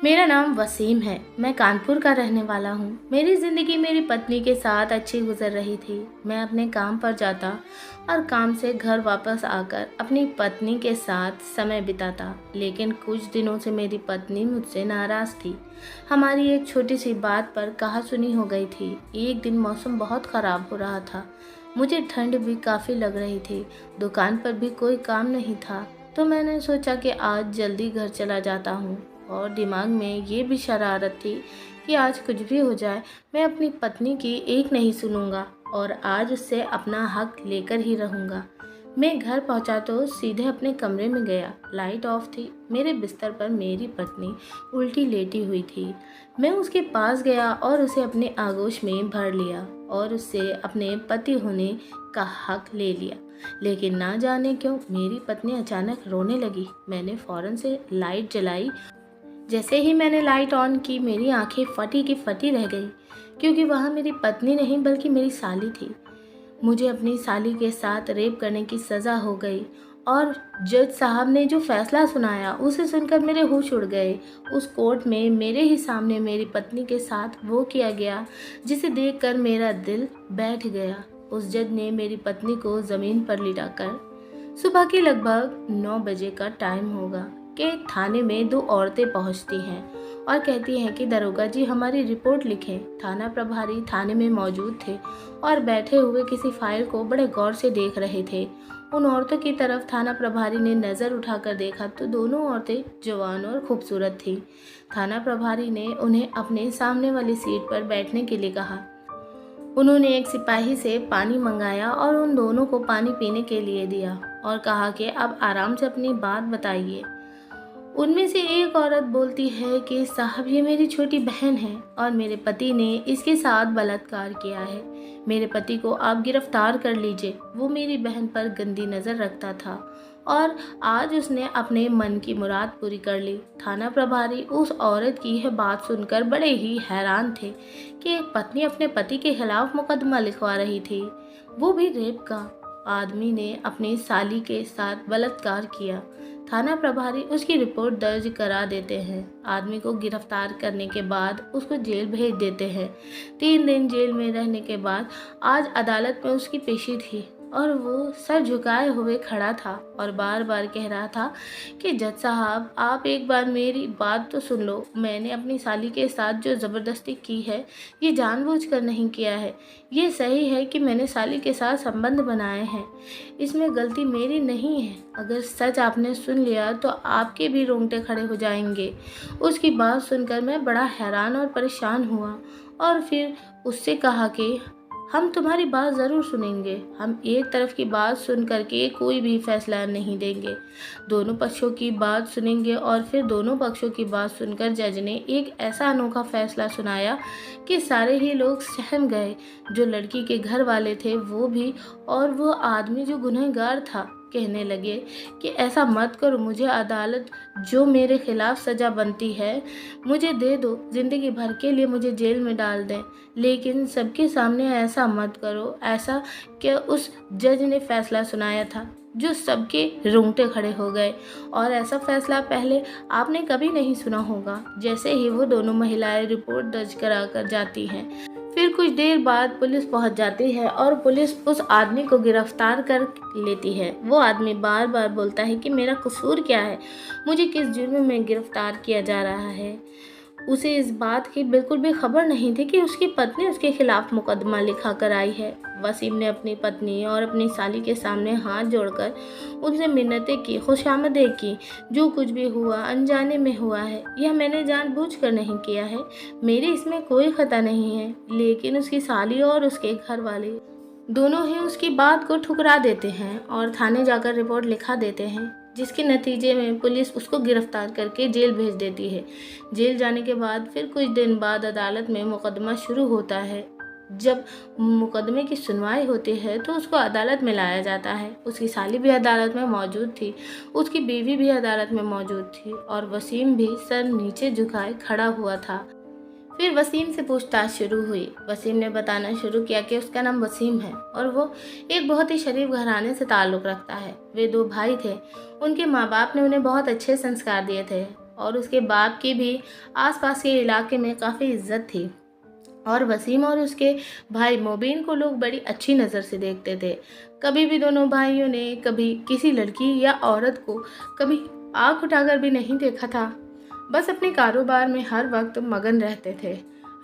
मेरा नाम वसीम है। मैं कानपुर का रहने वाला हूँ। मेरी ज़िंदगी मेरी पत्नी के साथ अच्छी गुजर रही थी। मैं अपने काम पर जाता और काम से घर वापस आकर अपनी पत्नी के साथ समय बिताता। लेकिन कुछ दिनों से मेरी पत्नी मुझसे नाराज़ थी। हमारी एक छोटी सी बात पर कहासुनी हो गई थी। एक दिन मौसम बहुत ख़राब हो रहा था। मुझे ठंड भी काफ़ी लग रही थी। दुकान पर भी कोई काम नहीं था, तो मैंने सोचा कि आज जल्दी घर चला जाता हूँ। और दिमाग में ये भी शरारत थी कि आज कुछ भी हो जाए, मैं अपनी पत्नी की एक नहीं सुनूंगा और आज उससे अपना हक लेकर ही रहूंगा। मैं घर पहुंचा तो सीधे अपने कमरे में गया। लाइट ऑफ थी। मेरे बिस्तर पर मेरी पत्नी उल्टी लेटी हुई थी। मैं उसके पास गया और उसे अपने आगोश में भर लिया और उससे अपने पति होने का हक ले लिया। लेकिन ना जाने क्यों मेरी पत्नी अचानक रोने लगी। मैंने फौरन से लाइट जलाई। जैसे ही मैंने लाइट ऑन की, मेरी आंखें फटी की फटी रह गई, क्योंकि वहाँ मेरी पत्नी नहीं बल्कि मेरी साली थी। मुझे अपनी साली के साथ रेप करने की सज़ा हो गई और जज साहब ने जो फैसला सुनाया उसे सुनकर मेरे होश उड़ गए। उस कोर्ट में मेरे ही सामने मेरी पत्नी के साथ वो किया गया जिसे देखकर मेरा दिल बैठ गया। उस जज ने मेरी पत्नी को ज़मीन पर लिटाकर, सुबह के लगभग 9 बजे का टाइम होगा, कि थाने में दो औरतें पहुंचती हैं और कहती हैं कि दरोगा जी हमारी रिपोर्ट लिखें। थाना प्रभारी थाने में मौजूद थे और बैठे हुए किसी फाइल को बड़े गौर से देख रहे थे। उन औरतों की तरफ थाना प्रभारी ने नज़र उठाकर देखा तो दोनों औरतें जवान और खूबसूरत थीं। थाना प्रभारी ने उन्हें अपने सामने वाली सीट पर बैठने के लिए कहा। उन्होंने एक सिपाही से पानी मंगाया और उन दोनों को पानी पीने के लिए दिया और कहा कि अब आराम से अपनी बात बताइए। उनमें से एक औरत बोलती है कि साहब, ये मेरी छोटी बहन है और मेरे पति ने इसके साथ बलात्कार किया है। मेरे पति को आप गिरफ्तार कर लीजिए। वो मेरी बहन पर गंदी नज़र रखता था और आज उसने अपने मन की मुराद पूरी कर ली। थाना प्रभारी उस औरत की यह बात सुनकर बड़े ही हैरान थे कि एक पत्नी अपने पति के खिलाफ मुकदमा लिखवा रही थी, वो भी रेप का। आदमी ने अपनी साली के साथ बलात्कार किया। थाना प्रभारी उसकी रिपोर्ट दर्ज करा देते हैं। आदमी को गिरफ्तार करने के बाद उसको जेल भेज देते हैं। 3 दिन जेल में रहने के बाद आज अदालत में उसकी पेशी थी और वो सर झुकाए हुए खड़ा था और बार बार कह रहा था कि जज साहब, आप एक बार मेरी बात तो सुन लो। मैंने अपनी साली के साथ जो ज़बरदस्ती की है, ये जानबूझकर नहीं किया है। ये सही है कि मैंने साली के साथ संबंध बनाए हैं, इसमें गलती मेरी नहीं है। अगर सच आपने सुन लिया तो आपके भी रोंगटे खड़े हो जाएंगे। उसकी बात सुनकर मैं बड़ा हैरान और परेशान हुआ और फिर उससे कहा कि हम तुम्हारी बात ज़रूर सुनेंगे। हम एक तरफ की बात सुन करके कोई भी फैसला नहीं देंगे। दोनों पक्षों की बात सुनेंगे और फिर दोनों पक्षों की बात सुनकर जज ने एक ऐसा अनोखा फैसला सुनाया कि सारे ही लोग सहम गए। जो लड़की के घर वाले थे वो भी, और वो आदमी जो गुनहगार था। कहने लगे कि ऐसा मत करो, मुझे अदालत जो मेरे खिलाफ सज़ा बनती है मुझे दे दो, ज़िंदगी भर के लिए मुझे जेल में डाल दें, लेकिन सबके सामने ऐसा मत करो। ऐसा कि उस जज ने फैसला सुनाया था जो सबके रोंगटे खड़े हो गए और ऐसा फैसला पहले आपने कभी नहीं सुना होगा। जैसे ही वो दोनों महिलाएं रिपोर्ट दर्ज करा कर जाती हैं, फिर कुछ देर बाद पुलिस पहुंच जाती है और पुलिस उस आदमी को गिरफ्तार कर लेती है। वो आदमी बार बार बोलता है कि मेरा कसूर क्या है, मुझे किस जुर्म में गिरफ्तार किया जा रहा है। उसे इस बात की बिल्कुल भी खबर नहीं थी कि उसकी पत्नी उसके खिलाफ मुकदमा लिखा कर आई है। वसीम ने अपनी पत्नी और अपनी साली के सामने हाथ जोड़कर उनसे मिन्नतें की, खुशामदें की। जो कुछ भी हुआ अनजाने में हुआ है, यह मैंने जानबूझकर नहीं किया है, मेरी इसमें कोई खता नहीं है। लेकिन उसकी साली और उसके घर वाले दोनों ही उसकी बात को ठुकरा देते हैं और थाने जाकर रिपोर्ट लिखा देते हैं, जिसके नतीजे में पुलिस उसको गिरफ्तार करके जेल भेज देती है। जेल जाने के बाद फिर कुछ दिन बाद अदालत में मुकदमा शुरू होता है। जब मुकदमे की सुनवाई होती है तो उसको अदालत में लाया जाता है। उसकी साली भी अदालत में मौजूद थी, उसकी बीवी भी अदालत में मौजूद थी और वसीम भी सर नीचे झुकाए खड़ा हुआ था। फिर वसीम से पूछताछ शुरू हुई। वसीम ने बताना शुरू किया कि उसका नाम वसीम है और वो एक बहुत ही शरीफ घराने से ताल्लुक़ रखता है। वे 2 भाई थे। उनके माँ बाप ने उन्हें बहुत अच्छे संस्कार दिए थे। और उसके बाप की भी आसपास के इलाके में काफ़ी इज्जत थी और वसीम और उसके भाई मोबीन को लोग बड़ी अच्छी नज़र से देखते थे। कभी भी दोनों भाइयों ने कभी किसी लड़की या औरत को कभी आँख उठाकर भी नहीं देखा था। बस अपने कारोबार में हर वक्त मगन रहते थे,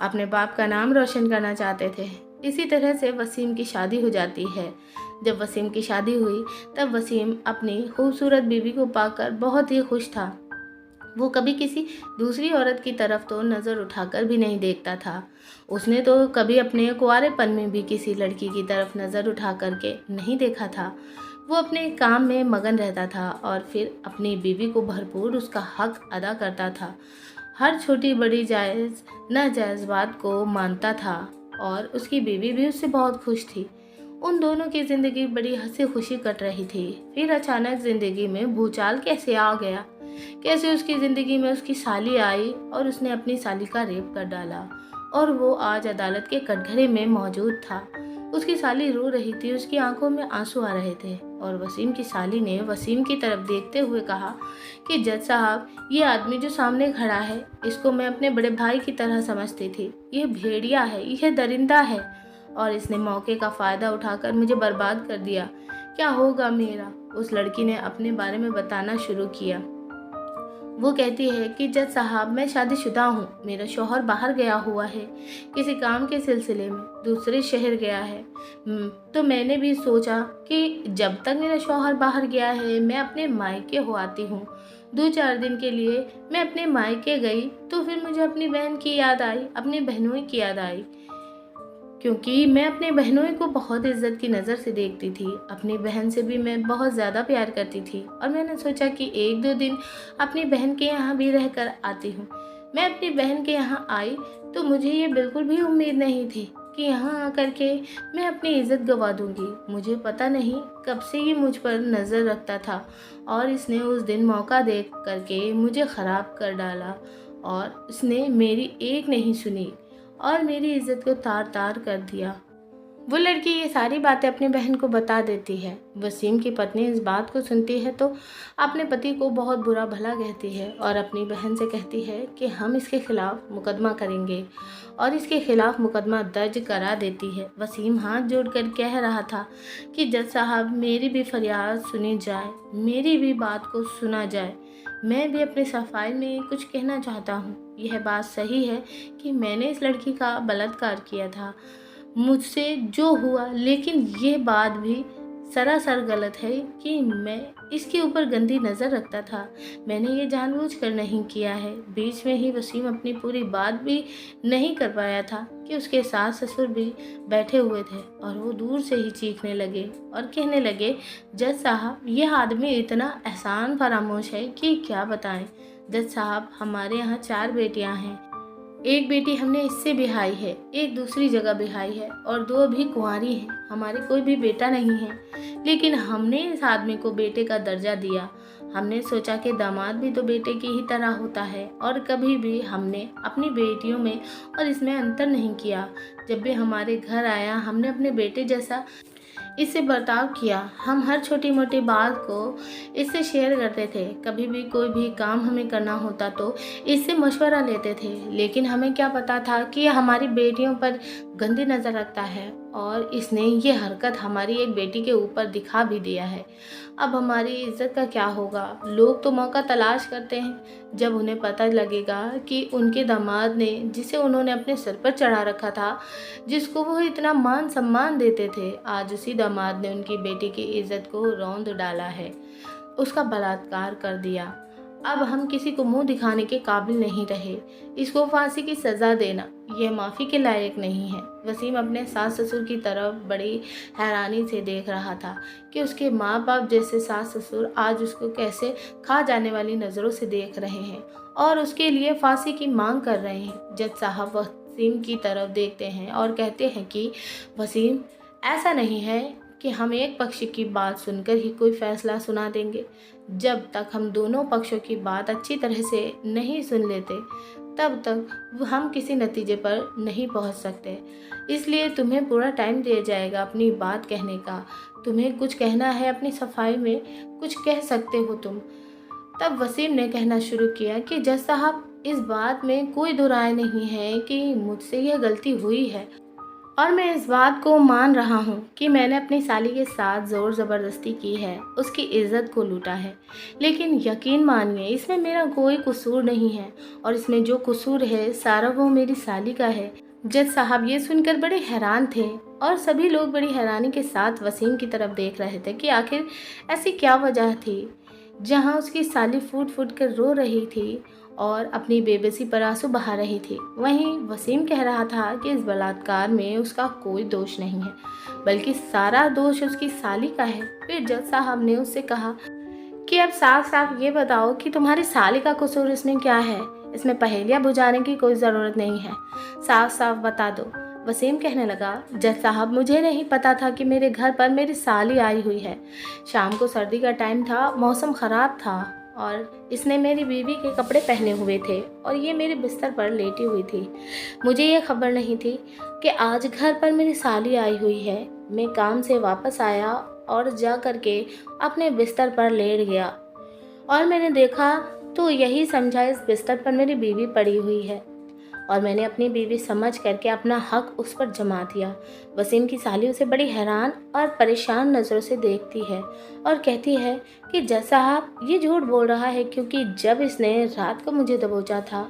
अपने बाप का नाम रोशन करना चाहते थे। इसी तरह से वसीम की शादी हो जाती है। जब वसीम की शादी हुई तब वसीम अपनी खूबसूरत बीवी को पाकर बहुत ही खुश था। वो कभी किसी दूसरी औरत की तरफ तो नज़र उठाकर भी नहीं देखता था। उसने तो कभी अपने कुंवारेपन में भी किसी लड़की की तरफ नज़र उठा करके नहीं देखा था। वो अपने काम में मगन रहता था और फिर अपनी बीवी को भरपूर उसका हक अदा करता था। हर छोटी बड़ी जायज़ नाजायज़ बात को मानता था और उसकी बीवी भी उससे बहुत खुश थी। उन दोनों की ज़िंदगी बड़ी हंसी खुशी कट रही थी। फिर अचानक ज़िंदगी में भूचाल कैसे आ गया। कैसे उसकी ज़िंदगी में उसकी साली आई और उसने अपनी साली का रेप कर डाला और वो आज अदालत के कटघरे में मौजूद था। उसकी साली रो रही थी, उसकी आंखों में आंसू आ रहे थे और वसीम की साली ने वसीम की तरफ देखते हुए कहा कि जज साहब, ये आदमी जो सामने खड़ा है इसको मैं अपने बड़े भाई की तरह समझती थी। यह भेड़िया है, यह दरिंदा है और इसने मौके का फ़ायदा उठाकर मुझे बर्बाद कर दिया। क्या होगा मेरा? उस लड़की ने अपने बारे में बताना शुरू किया। वो कहती है कि जज साहब, मैं शादीशुदा हूँ। मेरा शौहर बाहर गया हुआ है, किसी काम के सिलसिले में दूसरे शहर गया है। तो मैंने भी सोचा कि जब तक मेरा शौहर बाहर गया है मैं अपने मायके हो आती हूँ। 2-4 दिन के लिए मैं अपने मायके गई तो फिर मुझे अपनी बहन की याद आई, अपनी बहनोई की याद आई, क्योंकि मैं अपने बहनों को बहुत इज्जत की नज़र से देखती थी। अपनी बहन से भी मैं बहुत ज़्यादा प्यार करती थी और मैंने सोचा कि 1-2 दिन अपनी बहन के यहाँ भी रहकर आती हूँ। मैं अपनी बहन के यहाँ आई तो मुझे ये बिल्कुल भी उम्मीद नहीं थी कि यहाँ आकर के मैं अपनी इज्जत गंवा दूँगी। मुझे पता नहीं कब से ये मुझ पर नज़र रखता था और इसने उस दिन मौका देख करके मुझे ख़राब कर डाला और इसने मेरी एक नहीं सुनी और मेरी इज्जत को तार तार कर दिया। वो लड़की ये सारी बातें अपनी बहन को बता देती है। वसीम की पत्नी इस बात को सुनती है तो अपने पति को बहुत बुरा भला कहती है और अपनी बहन से कहती है कि हम इसके खिलाफ मुकदमा करेंगे और इसके खिलाफ मुकदमा दर्ज करा देती है। वसीम हाथ जोड़कर कह रहा था कि जज साहब, मेरी भी फरियाद सुनी जाए, मेरी भी बात को सुना जाए। मैं भी अपनी सफाई में कुछ कहना चाहता हूँ। यह बात सही है कि मैंने इस लड़की का बलात्कार किया था, मुझसे जो हुआ, लेकिन ये बात भी सरासर गलत है कि मैं इसके ऊपर गंदी नज़र रखता था। मैंने ये जानबूझकर नहीं किया है। बीच में ही वसीम अपनी पूरी बात भी नहीं कर पाया था कि उसके सास ससुर भी बैठे हुए थे और वो दूर से ही चीखने लगे और कहने लगे, जज साहब, यह आदमी इतना एहसान फरामोश है कि क्या बताएं। जज साहब, हमारे यहाँ 4 बेटियाँ हैं। एक बेटी हमने इससे बिहाई है, एक दूसरी जगह बिहाई है और 2 अभी कुंवारी हैं। हमारे कोई भी बेटा नहीं है, लेकिन हमने इस आदमी को बेटे का दर्जा दिया। हमने सोचा कि दामाद भी तो बेटे की ही तरह होता है और कभी भी हमने अपनी बेटियों में और इसमें अंतर नहीं किया। जब भी हमारे घर आया हमने अपने बेटे जैसा इससे बर्ताव किया। हम हर छोटी मोटी बात को इससे शेयर करते थे। कभी भी कोई भी काम हमें करना होता तो इससे मशवरा लेते थे, लेकिन हमें क्या पता था कि यह हमारी बेटियों पर गंदी नज़र रखता है और इसने ये हरकत हमारी एक बेटी के ऊपर दिखा भी दिया है। अब हमारी इज्जत का क्या होगा? लोग तो मौका तलाश करते हैं। जब उन्हें पता लगेगा कि उनके दामाद ने, जिसे उन्होंने अपने सर पर चढ़ा रखा था, जिसको वो इतना मान सम्मान देते थे, आज उसी दामाद ने उनकी बेटी की इज्जत को रौंद डाला है, उसका बलात्कार कर दिया। अब हम किसी को मुंह दिखाने के काबिल नहीं रहे। इसको फांसी की सज़ा देना यह माफ़ी के लायक नहीं है। वसीम अपने सास ससुर की तरफ बड़ी हैरानी से देख रहा था कि उसके माँ बाप जैसे सास ससुर आज उसको कैसे खा जाने वाली नज़रों से देख रहे हैं और उसके लिए फांसी की मांग कर रहे हैं। जज साहब वसीम की तरफ देखते हैं और कहते हैं कि वसीम, ऐसा नहीं है कि हम एक पक्ष की बात सुनकर ही कोई फैसला सुना देंगे। जब तक हम दोनों पक्षों की बात अच्छी तरह से नहीं सुन लेते तब तक हम किसी नतीजे पर नहीं पहुंच सकते। इसलिए तुम्हें पूरा टाइम दिया जाएगा अपनी बात कहने का। तुम्हें कुछ कहना है अपनी सफाई में, कुछ कह सकते हो तुम। तब वसीम ने कहना शुरू किया कि जज साहब, इस बात में कोई दो राय नहीं है कि मुझसे यह गलती हुई है और मैं इस बात को मान रहा हूँ कि मैंने अपनी साली के साथ ज़ोर ज़बरदस्ती की है, उसकी इज्जत को लूटा है। लेकिन यकीन मानिए, इसमें मेरा कोई कसूर नहीं है और इसमें जो कसूर है सारा वो मेरी साली का है। जज साहब ये सुनकर बड़े हैरान थे और सभी लोग बड़ी हैरानी के साथ वसीम की तरफ देख रहे थे कि आखिर ऐसी क्या वजह थी जहाँ उसकी साली फूट फूट कर रो रही थी और अपनी बेबसी पर आंसू बहा रही थी। वहीं वसीम कह रहा था कि इस बलात्कार में उसका कोई दोष नहीं है, बल्कि सारा दोष उसकी साली का है। फिर जज साहब ने उससे कहा कि अब साफ साफ ये बताओ कि तुम्हारी साली का कसूर इसमें क्या है। इसमें पहेलियां बुझाने की कोई ज़रूरत नहीं है, साफ साफ बता दो। वसीम कहने लगा, जज साहब, मुझे नहीं पता था कि मेरे घर पर मेरी साली आई हुई है। शाम को सर्दी का टाइम था, मौसम ख़राब था और इसने मेरी बीवी के कपड़े पहने हुए थे और ये मेरे बिस्तर पर लेटी हुई थी। मुझे ये खबर नहीं थी कि आज घर पर मेरी साली आई हुई है। मैं काम से वापस आया और जा कर के अपने बिस्तर पर लेट गया और मैंने देखा तो यही समझा इस बिस्तर पर मेरी बीवी पड़ी हुई है और मैंने अपनी बीवी समझ करके अपना हक उस पर जमा दिया। वसीम की साली उसे बड़ी हैरान और परेशान नज़रों से देखती है और कहती है कि जज साहब ये झूठ बोल रहा है, क्योंकि जब इसने रात को मुझे दबोचा था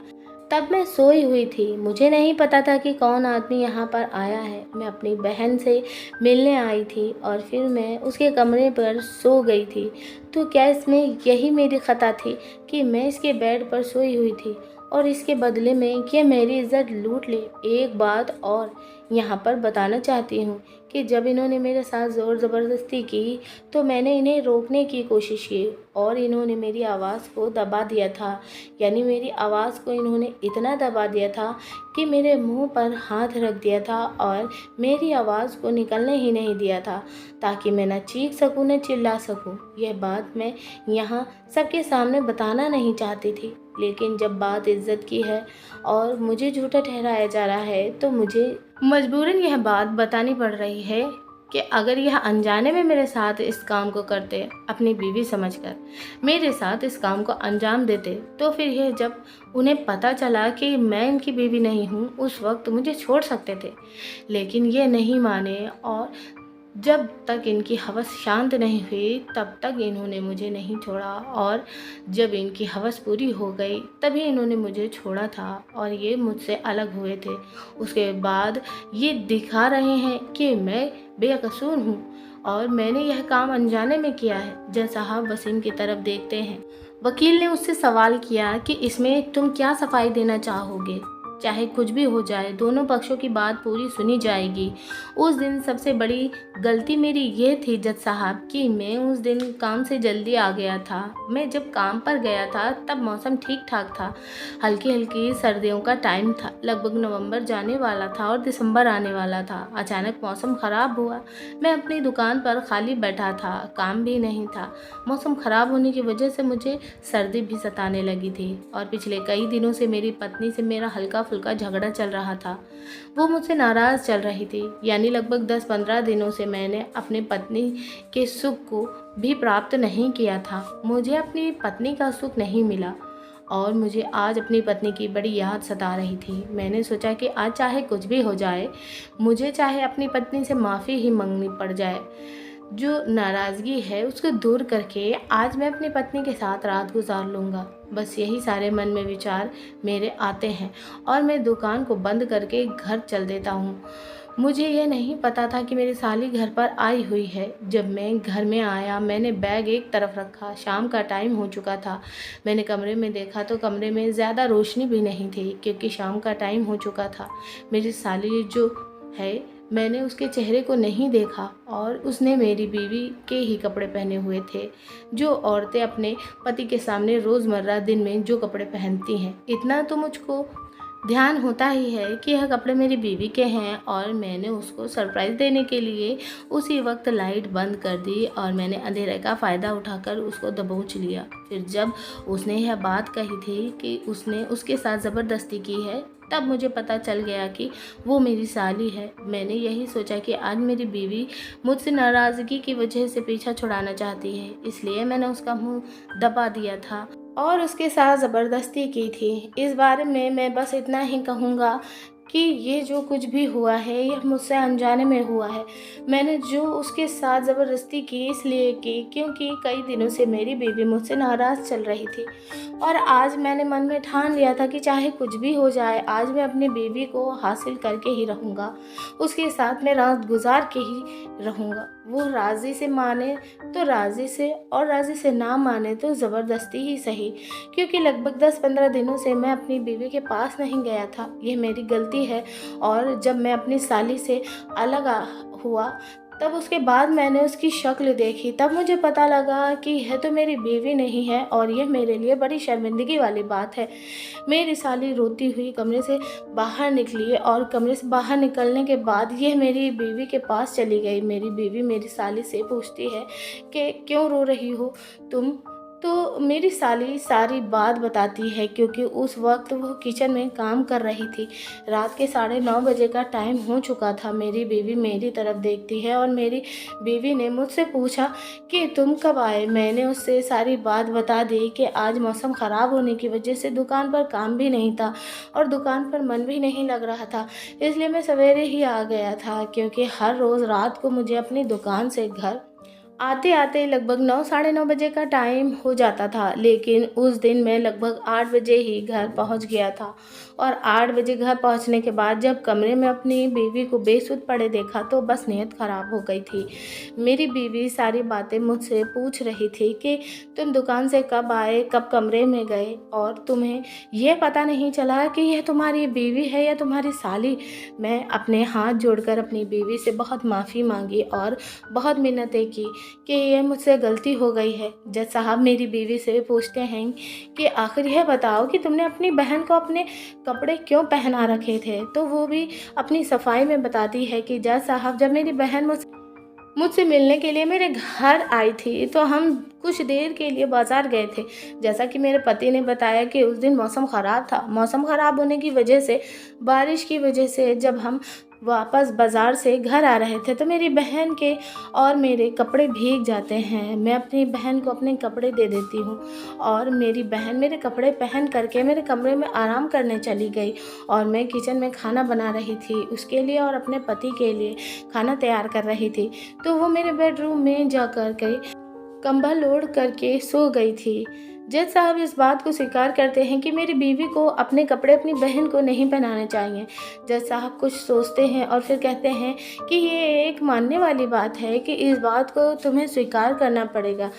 तब मैं सोई हुई थी। मुझे नहीं पता था कि कौन आदमी यहाँ पर आया है। मैं अपनी बहन से मिलने आई थी और फिर मैं उसके कमरे पर सो गई थी। तो क्या इसमें यही मेरी खता थी कि मैं इसके बेड पर सोई हुई थी और इसके बदले में कि मेरी इज्जत लूट ले। एक बात और यहाँ पर बताना चाहती हूँ कि जब इन्होंने मेरे साथ ज़ोर ज़बरदस्ती की तो मैंने इन्हें रोकने की कोशिश की और इन्होंने मेरी आवाज़ को दबा दिया था। यानी मेरी आवाज़ को इन्होंने इतना दबा दिया था कि मेरे मुंह पर हाथ रख दिया था और मेरी आवाज़ को निकलने ही नहीं दिया था, ताकि मैं न चीख सकूं न चिल्ला सकूं। यह बात मैं यहाँ सबके सामने बताना नहीं चाहती थी, लेकिन जब बात इज्जत की है और मुझे झूठा ठहराया जा रहा है तो मुझे मजबूरन यह बात बतानी पड़ रही है कि अगर यह अनजाने में मेरे साथ इस काम को करते, अपनी बीवी समझकर मेरे साथ इस काम को अंजाम देते, तो फिर यह जब उन्हें पता चला कि मैं इनकी बीवी नहीं हूँ, उस वक्त मुझे छोड़ सकते थे। लेकिन ये नहीं माने और जब तक इनकी हवस शांत नहीं हुई तब तक इन्होंने मुझे नहीं छोड़ा और जब इनकी हवस पूरी हो गई तभी इन्होंने मुझे छोड़ा था और ये मुझसे अलग हुए थे। उसके बाद ये दिखा रहे हैं कि मैं बेकसूर हूँ और मैंने यह काम अनजाने में किया है। जज साहब वसीम की तरफ देखते हैं। वकील ने उससे सवाल किया कि इसमें तुम क्या सफाई देना चाहोगे। चाहे कुछ भी हो जाए, दोनों पक्षों की बात पूरी सुनी जाएगी। उस दिन सबसे बड़ी गलती मेरी ये थी जज साहब कि मैं उस दिन काम से जल्दी आ गया था। मैं जब काम पर गया था तब मौसम ठीक ठाक था, हल्की हल्की सर्दियों का टाइम था। लगभग नवंबर जाने वाला था और दिसंबर आने वाला था। अचानक मौसम ख़राब हुआ। मैं अपनी दुकान पर खाली बैठा था, काम भी नहीं था। मौसम ख़राब होने की वजह से मुझे सर्दी भी सताने लगी थी और पिछले कई दिनों से मेरी पत्नी से मेरा हल्का फुल्का झगड़ा चल रहा था। वो मुझसे नाराज़ चल रही थी। यानी लगभग 10-15 दिनों से मैंने अपनी पत्नी के सुख को भी प्राप्त नहीं किया था। मुझे अपनी पत्नी का सुख नहीं मिला और मुझे आज अपनी पत्नी की बड़ी याद सता रही थी। मैंने सोचा कि आज चाहे कुछ भी हो जाए, मुझे चाहे अपनी पत्नी से माफ़ी ही मांगनी पड़ जाए। जो नाराज़गी है उसको दूर करके आज मैं अपनी पत्नी के साथ रात गुजार लूँगा। बस यही सारे मन में विचार मेरे आते हैं और मैं दुकान को बंद करके घर चल देता हूँ। मुझे यह नहीं पता था कि मेरी साली घर पर आई हुई है। जब मैं घर में आया, मैंने बैग एक तरफ रखा। शाम का टाइम हो चुका था। मैंने कमरे में देखा तो कमरे में ज़्यादा रोशनी भी नहीं थी, क्योंकि शाम का टाइम हो चुका था। मेरी साली जो है, मैंने उसके चेहरे को नहीं देखा और उसने मेरी बीवी के ही कपड़े पहने हुए थे, जो औरतें अपने पति के सामने रोज़मर्रा दिन में जो कपड़े पहनती हैं। इतना तो मुझको ध्यान होता ही है कि यह कपड़े मेरी बीवी के हैं और मैंने उसको सरप्राइज़ देने के लिए उसी वक्त लाइट बंद कर दी और मैंने अंधेरे का फ़ायदा उठाकर उसको दबोच लिया। फिर जब उसने यह बात कही थी कि उसने उसके साथ ज़बरदस्ती की है, तब मुझे पता चल गया कि वो मेरी साली है। मैंने यही सोचा कि आज मेरी बीवी मुझसे नाराज़गी की वजह से पीछा छुड़ाना चाहती है, इसलिए मैंने उसका मुंह दबा दिया था और उसके साथ ज़बरदस्ती की थी। इस बारे में मैं बस इतना ही कहूँगा कि ये जो कुछ भी हुआ है यह मुझसे अनजाने में हुआ है। मैंने जो उसके साथ ज़बरदस्ती की इसलिए की क्योंकि कई दिनों से मेरी बीवी मुझसे नाराज़ चल रही थी और आज मैंने मन में ठान लिया था कि चाहे कुछ भी हो जाए, आज मैं अपनी बीवी को हासिल करके ही रहूँगा। उसके साथ मैं रात गुजार के ही रहूँगा। वो राज़ी से माने तो राज़ी से और राज़ी से ना माने तो ज़बरदस्ती ही सही, क्योंकि लगभग 10-15 दिनों से मैं अपनी बीवी के पास नहीं गया था। ये मेरी गलती है। और जब मैं अपनी साली से अलग हुआ तब उसके बाद मैंने उसकी शक्ल देखी, तब मुझे पता लगा कि यह तो मेरी बीवी नहीं है और यह मेरे लिए बड़ी शर्मिंदगी वाली बात है। मेरी साली रोती हुई कमरे से बाहर निकली और कमरे से बाहर निकलने के बाद यह मेरी बीवी के पास चली गई। मेरी बीवी मेरी साली से पूछती है कि क्यों रो रही हो तुम? तो मेरी साली सारी बात बताती है क्योंकि उस वक्त वो किचन में काम कर रही थी। रात के 9:30 बजे का टाइम हो चुका था। मेरी बीवी मेरी तरफ देखती है और मेरी बीवी ने मुझसे पूछा कि तुम कब आए। मैंने उससे सारी बात बता दी कि आज मौसम ख़राब होने की वजह से दुकान पर काम भी नहीं था और दुकान पर मन भी नहीं लग रहा था, इसलिए मैं सवेरे ही आ गया था क्योंकि हर रोज़ रात को मुझे अपनी दुकान से घर आते आते लगभग 9-9:30 बजे का टाइम हो जाता था। लेकिन उस दिन मैं लगभग 8 बजे ही घर पहुंच गया था और 8 बजे घर पहुंचने के बाद जब कमरे में अपनी बीवी को बेसुध पड़े देखा तो बस नीयत ख़राब हो गई थी। मेरी बीवी सारी बातें मुझसे पूछ रही थी कि तुम दुकान से कब आए, कब कमरे में गए और तुम्हें यह पता नहीं चला कि यह तुम्हारी बीवी है या तुम्हारी साली। मैं अपने हाथ जोड़कर अपनी बीवी से बहुत माफ़ी मांगी और बहुत मिन्नतें की कि ये मुझसे गलती हो गई है। जज साहब मेरी बीवी से पूछते हैं कि आखिर यह बताओ कि तुमने अपनी बहन को अपने कपड़े क्यों पहना रखे थे, तो वो भी अपनी सफाई में बताती है कि जज साहब जब मेरी बहन मुझसे मिलने के लिए मेरे घर आई थी तो हम कुछ देर के लिए बाज़ार गए थे। जैसा कि मेरे पति ने बताया कि उस दिन मौसम ख़राब था। मौसम ख़राब होने की वजह से, बारिश की वजह से जब हम वापस बाज़ार से घर आ रहे थे तो मेरी बहन के और मेरे कपड़े भीग जाते हैं। मैं अपनी बहन को अपने कपड़े दे देती हूँ और मेरी बहन मेरे कपड़े पहन करके मेरे कमरे में आराम करने चली गई और मैं किचन में खाना बना रही थी उसके लिए और अपने पति के लिए खाना तैयार कर रही थी। तो वो मेरे बेडरूम में जा कर के कंबल ओढ़ करके सो गई थी। जज साहब इस बात को स्वीकार करते हैं कि मेरी बीवी को अपने कपड़े अपनी बहन को नहीं पहनाने चाहिए। जज साहब कुछ सोचते हैं और फिर कहते हैं कि ये एक मानने वाली बात है कि इस बात को तुम्हें स्वीकार करना पड़ेगा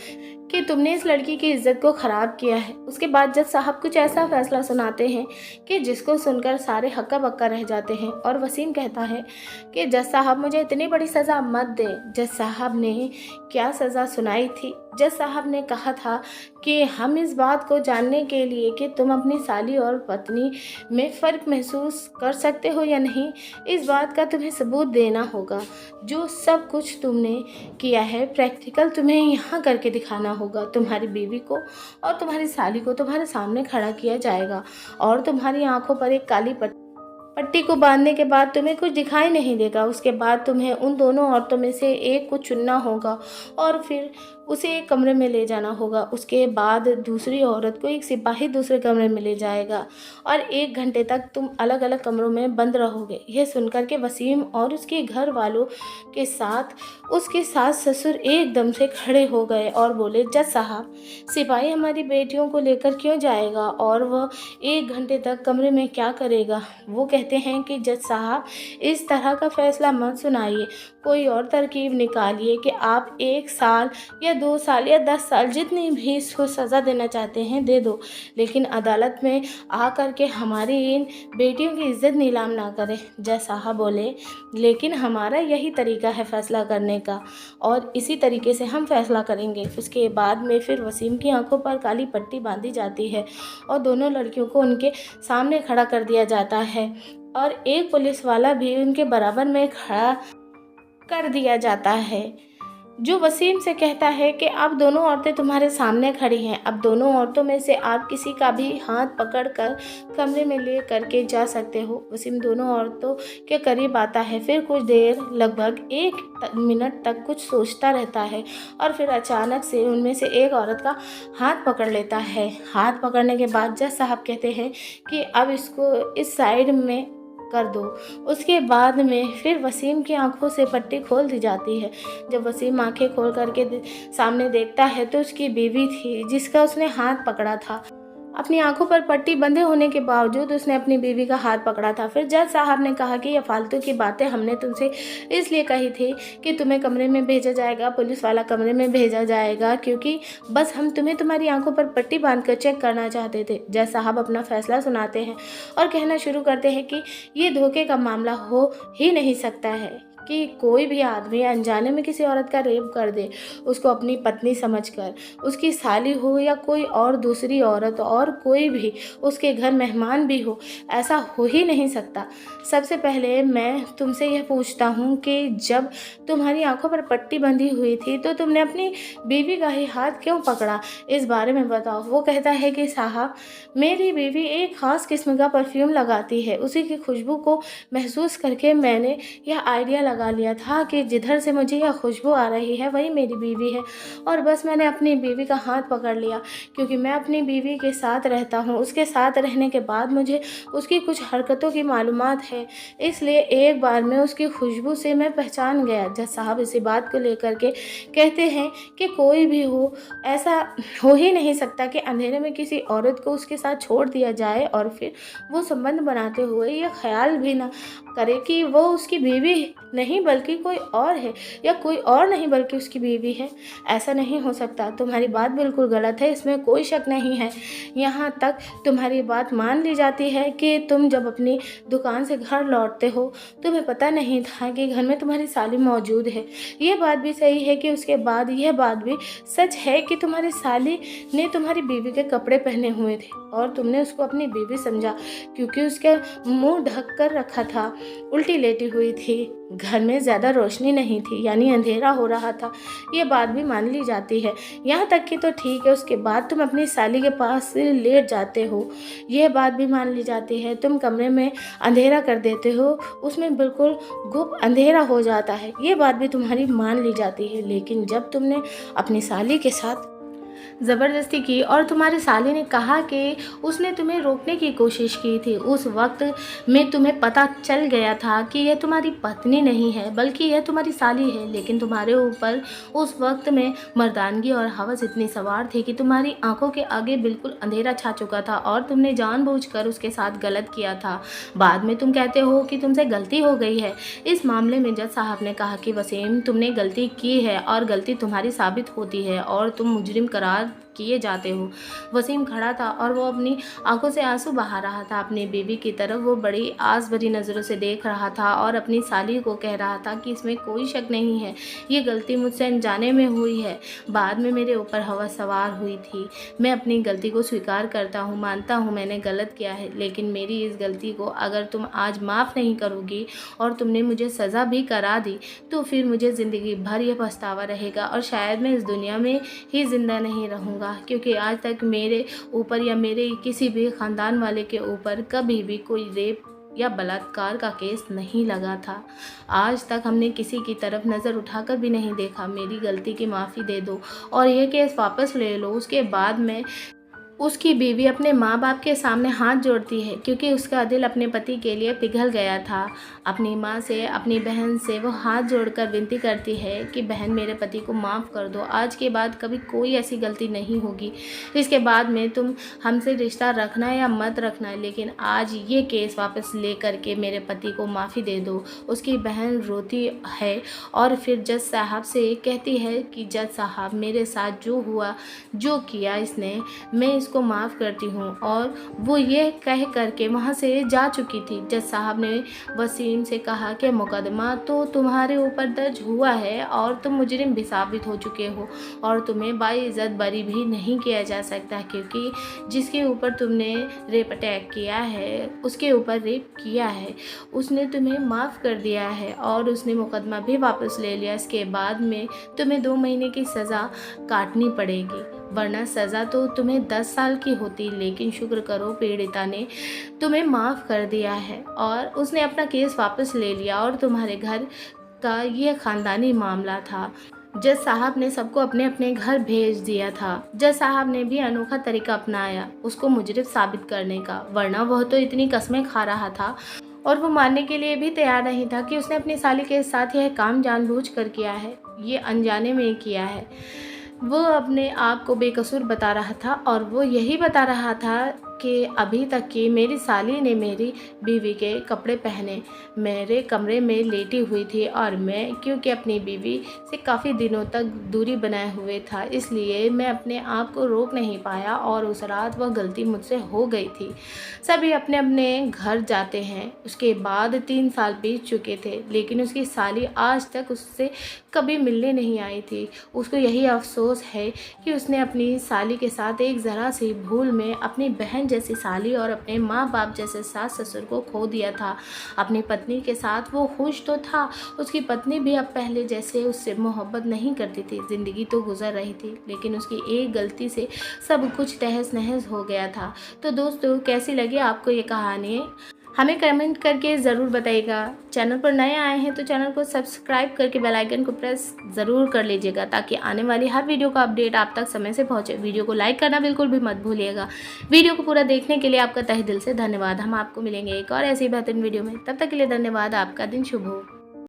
कि तुमने इस लड़की की इज्जत को ख़राब किया है। उसके बाद जज साहब कुछ ऐसा फैसला सुनाते हैं कि जिसको सुनकर सारे हक्का बक्का रह जाते हैं और वसीम कहता है कि जज साहब मुझे इतनी बड़ी सज़ा मत दें। जज साहब ने क्या सज़ा सुनाई थी? जज साहब ने कहा था कि हम इस बात को जानने के लिए कि तुम अपनी साली और पत्नी में फ़र्क महसूस कर सकते हो या नहीं, इस बात का तुम्हें सबूत देना होगा। जो सब कुछ तुमने किया है प्रैक्टिकल तुम्हें यहाँ करके दिखाना होगा। तुम्हारी बीवी को और तुम्हारी साली को तुम्हारे सामने खड़ा किया जाएगा और तुम्हारी आंखों पर एक काली पट्टी को बांधने के बाद तुम्हें कुछ दिखाई नहीं देगा। उसके बाद तुम्हें उन दोनों औरतों में से एक को चुनना होगा और फिर उसे एक कमरे में ले जाना होगा। उसके बाद दूसरी औरत को एक सिपाही दूसरे कमरे में ले जाएगा और 1 घंटे तक तुम अलग अलग कमरों में बंद रहोगे। यह सुनकर के वसीम और उसके घर वालों के साथ उसके सास ससुर एकदम से खड़े हो गए और बोले, जज साहब सिपाही हमारी बेटियों को लेकर क्यों जाएगा और वह 1 घंटे तक कमरे में क्या करेगा? वो कहते कहते हैं कि जज साहब, इस तरह का फ़ैसला मत सुनाइए, कोई और तरकीब निकालिए कि आप 1 साल या 2 साल या 10 साल जितनी भी इसको सज़ा देना चाहते हैं दे दो, लेकिन अदालत में आ कर के हमारी इन बेटियों की इज़्ज़त नीलाम ना करें। जज साहब बोले, लेकिन हमारा यही तरीका है फ़ैसला करने का और इसी तरीके से हम फ़ैसला करेंगे। उसके बाद में फिर वसीम की आंखों पर काली पट्टी बांधी जाती है और दोनों लड़कियों को उनके सामने खड़ा कर दिया जाता है और एक पुलिस वाला भी उनके बराबर में खड़ा कर दिया जाता है, जो वसीम से कहता है कि अब दोनों औरतें तुम्हारे सामने खड़ी हैं, अब दोनों औरतों में से आप किसी का भी हाथ पकड़कर कमरे में ले करके जा सकते हो। वसीम दोनों औरतों के करीब आता है, फिर कुछ देर लगभग 1 मिनट तक कुछ सोचता रहता है और फिर अचानक से उनमें से एक औरत का हाथ पकड़ लेता है। हाथ पकड़ने के बाद जज साहब कहते हैं कि अब इसको इस साइड में कर दो। उसके बाद में फिर वसीम की आंखों से पट्टी खोल दी जाती है। जब वसीम आंखें खोल करके सामने देखता है तो उसकी बीवी थी जिसका उसने हाथ पकड़ा था। अपनी आंखों पर पट्टी बंधे होने के बावजूद उसने अपनी बीवी का हाथ पकड़ा था। फिर जज साहब ने कहा कि ये फालतू की बातें हमने तुमसे इसलिए कही थी कि तुम्हें कमरे में भेजा जाएगा, पुलिस वाला कमरे में भेजा जाएगा, क्योंकि बस हम तुम्हें तुम्हारी आंखों पर पट्टी बांधकर चेक करना चाहते थे। जज साहब अपना फैसला सुनाते हैं और कहना शुरू करते हैं कि ये धोखे का मामला हो ही नहीं सकता है कि कोई भी आदमी अनजाने में किसी औरत का रेप कर दे, उसको अपनी पत्नी समझकर, उसकी साली हो या कोई और दूसरी औरत और कोई भी उसके घर मेहमान भी हो, ऐसा हो ही नहीं सकता। सबसे पहले मैं तुमसे यह पूछता हूँ कि जब तुम्हारी आंखों पर पट्टी बंधी हुई थी तो तुमने अपनी बीवी का ही हाथ क्यों पकड़ा, इस बारे में बताओ। वो कहता है कि साहब, मेरी बीवी एक ख़ास किस्म का परफ्यूम लगाती है, उसी की खुशबू को महसूस करके मैंने यह आइडिया लगा लिया था कि जिधर से मुझे यह खुशबू आ रही है वही मेरी बीवी है, और बस मैंने अपनी बीवी का हाथ पकड़ लिया क्योंकि मैं अपनी बीवी के साथ रहता हूँ। उसके साथ रहने के बाद मुझे उसकी कुछ हरकतों की मालूमात है, इसलिए एक बार में उसकी खुशबू से मैं पहचान गया। जज साहब इसी बात को लेकर के कहते हैं कि कोई भी हो, ऐसा हो ही नहीं सकता कि अंधेरे में किसी औरत को उसके साथ छोड़ दिया जाए और फिर वो संबंध बनाते हुए यह ख्याल भी ना करे कि वो उसकी बीवी नहीं बल्कि कोई और है, या कोई और नहीं बल्कि उसकी बीवी है। ऐसा नहीं हो सकता। तुम्हारी बात बिल्कुल गलत है, इसमें कोई शक नहीं है। यहाँ तक तुम्हारी बात मान ली जाती है कि तुम जब अपनी दुकान से घर लौटते हो तुम्हें पता नहीं था कि घर में तुम्हारी साली मौजूद है। ये बात भी सही है कि उसके बाद यह बात भी सच है कि तुम्हारी साली ने तुम्हारी बीवी के कपड़े पहने हुए थे और तुमने उसको अपनी बीवी समझा क्योंकि उसके मुंह ढक कर रखा था, उल्टी लेटी हुई थी, घर में ज़्यादा रोशनी नहीं थी यानी अंधेरा हो रहा था। ये बात भी मान ली जाती है। यहाँ तक कि तो ठीक है, उसके बाद तुम अपनी साली के पास लेट जाते हो, यह बात भी मान ली जाती है। तुम कमरे में अंधेरा कर देते हो, उसमें बिल्कुल गुप अंधेरा हो जाता है, ये बात भी तुम्हारी मान ली जाती है। लेकिन जब तुमने अपनी साली के साथ ज़बरदस्ती की और तुम्हारी साली ने कहा कि उसने तुम्हें रोकने की कोशिश की थी, उस वक्त में तुम्हें पता चल गया था कि यह तुम्हारी पत्नी नहीं है बल्कि यह तुम्हारी साली है, लेकिन तुम्हारे ऊपर उस वक्त में मर्दानगी और हवस इतनी सवार थी कि तुम्हारी आंखों के आगे बिल्कुल अंधेरा छा चुका था और तुमने जानबूझकर उसके साथ गलत किया था। बाद में तुम कहते हो कि तुमसे गलती हो गई है। इस मामले में जज साहब ने कहा कि वसीम, तुमने गलती की है और गलती तुम्हारी साबित होती है और तुम मुजरिम करार किए जाते हो। वसीम खड़ा था और वो अपनी आंखों से आंसू बहा रहा था। अपनी बीवी की तरफ वो बड़ी आस भरी नज़रों से देख रहा था और अपनी साली को कह रहा था कि इसमें कोई शक नहीं है, ये गलती मुझसे अनजाने में हुई है, बाद में मेरे ऊपर हवस सवार हुई थी। मैं अपनी गलती को स्वीकार करता हूँ, मानता हूँ मैंने गलत किया है, लेकिन मेरी इस गलती को अगर तुम आज माफ़ नहीं करोगी और तुमने मुझे सज़ा भी करा दी तो फिर मुझे ज़िंदगी भर यह पछतावा रहेगा और शायद मैं इस दुनिया में ही ज़िंदा नहीं रहूँगा, क्योंकि आज तक मेरे ऊपर या मेरे किसी भी ख़ानदान वाले के ऊपर कभी भी कोई रेप या बलात्कार का केस नहीं लगा था। आज तक हमने किसी की तरफ नज़र उठाकर भी नहीं देखा। मेरी गलती की माफ़ी दे दो और यह केस वापस ले लो, उसके बाद मैं उसकी बीवी अपने माँ बाप के सामने हाथ जोड़ती है क्योंकि उसका दिल अपने पति के लिए पिघल गया था। अपनी माँ से, अपनी बहन से वो हाथ जोड़कर विनती करती है कि बहन मेरे पति को माफ़ कर दो, आज के बाद कभी कोई ऐसी गलती नहीं होगी। इसके बाद में तुम हमसे रिश्ता रखना या मत रखना, लेकिन आज ये केस वापस ले करके मेरे पति को माफ़ी दे दो। उसकी बहन रोती है और फिर जज साहब से कहती है कि जज साहब, मेरे साथ जो हुआ, जो किया इसने, मैं इसको माफ़ करती हूँ। और वो ये कह करके वहाँ से जा चुकी थी। जज साहब ने वसीम से कहा कि मुकदमा तो तुम्हारे ऊपर दर्ज हुआ है और तुम मुजरिम भी साबित हो चुके हो और तुम्हें बाइज्जत बरी भी नहीं किया जा सकता, क्योंकि जिसके ऊपर तुमने रेप अटैक किया है उसके ऊपर रेप किया है, उसने तुम्हें माफ़ कर दिया है और उसने मुकदमा भी वापस ले लिया। इसके बाद में तुम्हें 2 महीने की सज़ा काटनी पड़ेगी, वरना सज़ा तो तुम्हें 10 साल की होती। लेकिन शुक्र करो पीड़िता ने तुम्हें माफ़ कर दिया है और उसने अपना केस वापस ले लिया और तुम्हारे घर का ये ख़ानदानी मामला था। जज साहब ने सबको अपने अपने घर भेज दिया था। जज साहब ने भी अनोखा तरीका अपनाया उसको मुजरिम साबित करने का, वरना वह तो इतनी कस्में खा रहा था और वो मानने के लिए भी तैयार नहीं था कि उसने अपनी साली के साथ यह काम जानबूझकर किया है, ये अनजाने में किया है। वो अपने आप को बेकसूर बता रहा था और वो यही बता रहा था कि अभी तक की मेरी साली ने मेरी बीवी के कपड़े पहने मेरे कमरे में लेटी हुई थी और मैं क्योंकि अपनी बीवी से काफ़ी दिनों तक दूरी बनाए हुए था, इसलिए मैं अपने आप को रोक नहीं पाया और उस रात वह गलती मुझसे हो गई थी। सभी अपने अपने घर जाते हैं। उसके बाद 3 साल बीत चुके थे, लेकिन उसकी साली आज तक उससे कभी मिलने नहीं आई थी। उसको यही अफसोस है कि उसने अपनी साली के साथ एक ज़रा सी भूल में अपनी बहन जैसी साली और अपने माँ बाप जैसे सास ससुर को खो दिया था। अपनी पत्नी के साथ वो खुश तो था, उसकी पत्नी भी अब पहले जैसे उससे मोहब्बत नहीं करती थी। ज़िंदगी तो गुजर रही थी, लेकिन उसकी एक गलती से सब कुछ तहस नहस हो गया था। तो दोस्तों, कैसी लगी आपको ये कहानी? हमें कमेंट करके ज़रूर बताइएगा। चैनल पर नए आए हैं तो चैनल को सब्सक्राइब करके बेल आइकन को प्रेस ज़रूर कर लीजिएगा, ताकि आने वाली हर वीडियो का अपडेट आप तक समय से पहुंचे। वीडियो को लाइक करना बिल्कुल भी मत भूलिएगा। वीडियो को पूरा देखने के लिए आपका तहे दिल से धन्यवाद। हम आपको मिलेंगे एक और ऐसी बेहतरीन वीडियो में, तब तक के लिए धन्यवाद। आपका दिन शुभ हो।